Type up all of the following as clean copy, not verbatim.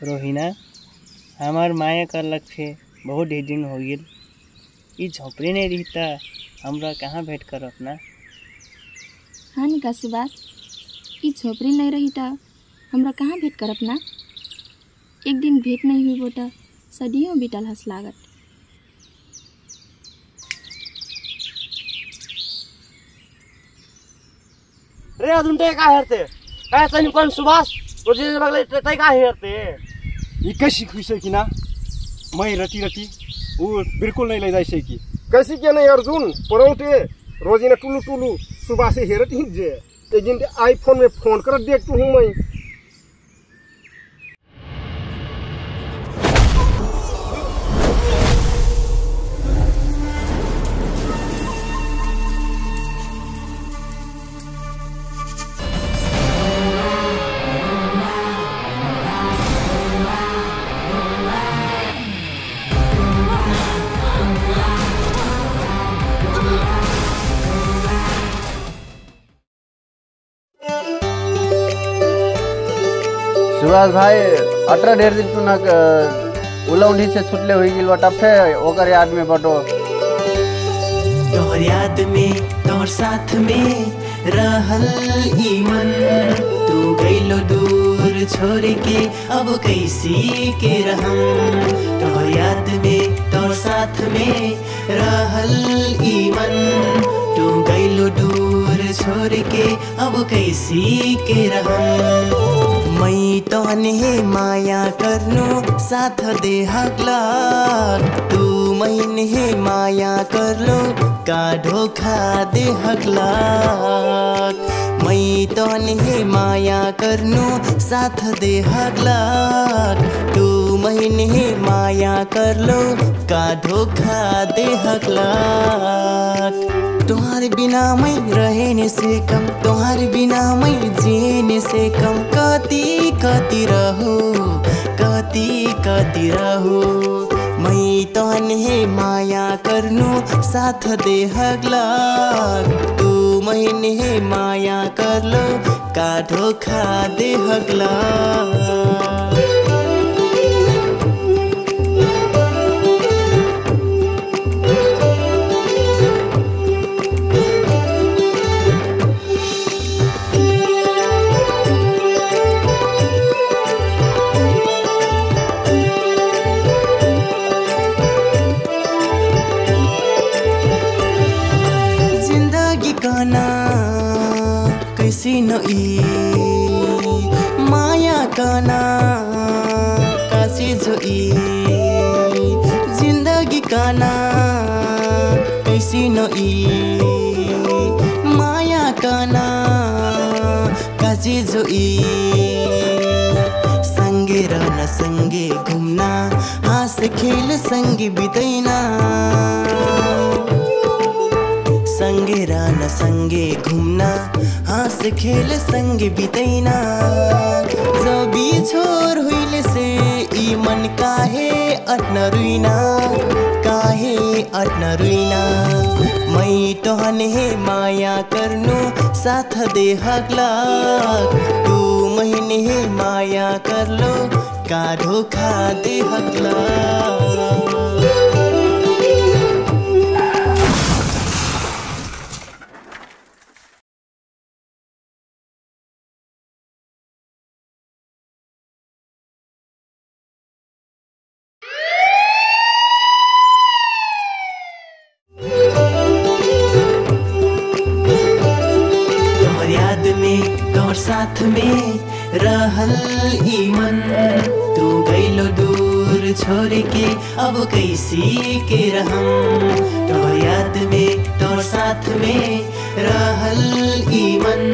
रोहिना हमार माया कर लक्ष्य बहुत दिन हो गई। ये झोपड़ी नहीं रहता हमरा कहाँ भेंट कर अपना। हाँ निका सुभाष, ये झोपड़ी नहीं रही था हमरा कहाँ भेंट कर अपना। एक दिन भेंट नहीं हुई बोटा सदियों बीतल हंस लागत। रे अजून ते काय हेरते काय तनी पण सुभाष रोजी बगले ते काय हेरते। ये कैसी खुश है कि ना मैं रटी रटी वो बिल्कुल नहीं ले जाए की कैसी क्या नहीं अर्जुन परोटे रोजी ने टुलू टुलू सुबह से हेरत ही जे एक दिन आईफोन में फोन कर देख तू हूँ मैं। सुभाष भाई अठारह ढेर दिन तू ना उलौंडी से छुटले हुई गिल बटा फे ओकर याद में बटो। तोहर याद में तोहर साथ में रहल ई मन तू गइलो दूर छोड़ के अब कैसी के रहम। तोहर याद में तोहर साथ में रहल ई मन तू गइलो दूर छोड़ के अब कैसी के रहम। मैं तोहने माया करनो साथ दे हकलाक तू मैंने माया कर लो का धोखा दे हकलाक। मैं तोहने माया करनो साथ दे हकलाक तू मैंने माया कर लो का धोखा दे हकलाक। तुम्हारे बिना मैं रहने से कम तुम्हारे बिना मैं जीने से कम कति कति रहो कति कति रहो। मैं तोहने माया करनो साथ दे हकलाक तू मैंने माया कर लो का धोखा दे हकलाक। कैसी नई माया काना काशी जोई जिंदगी काना कैसी नई माया काना काशी जोई। संगे रहना संगे घूमना हंस खेल संगे बिताना संगे रहना संगे घूमना हंस खेल संगे बिताना। जबी छोर हुइले से ई मन काहे अटन रुइना काहे अटन रुइना। मैं तोहने माया करनो साथ दे हकलाक तू मैंने माया कर लो का धोखा दे हकलाक। तोहर साथ में रहल ई मन तू गइलो दूर छोड़ के अब कैसी के रहम। तोहर याद में तोहर साथ में रहल ई मन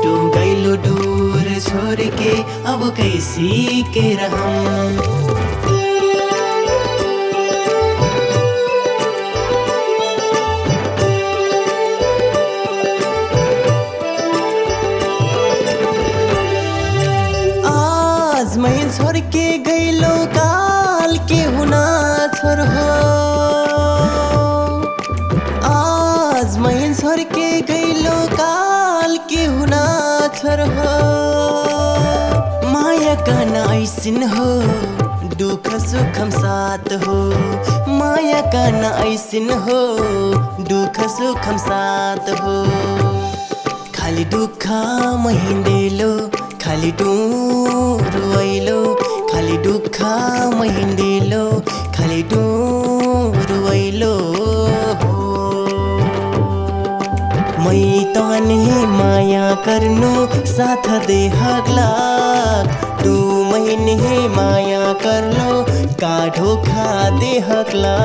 तू गइलो दूर छोड़ के अब कैसी के रहम। मैं छोड़ के गइलो काल के हुना छोड़ हो आज मैं छोड़ के गइलो काल के हुना छोड़ हो। माया करना ऐसिन हो दुख सुखम साथ हो माया करना ऐसिन हो दुख सुखम साथ हो खाली दुख महिन्देलो खाली रुवाइलो खाली दुख महिन्देलो खाली रुवाइलो मै तने माया करनु साथ दे हगला तू मैंने माया कर लो का धोखा दे हकला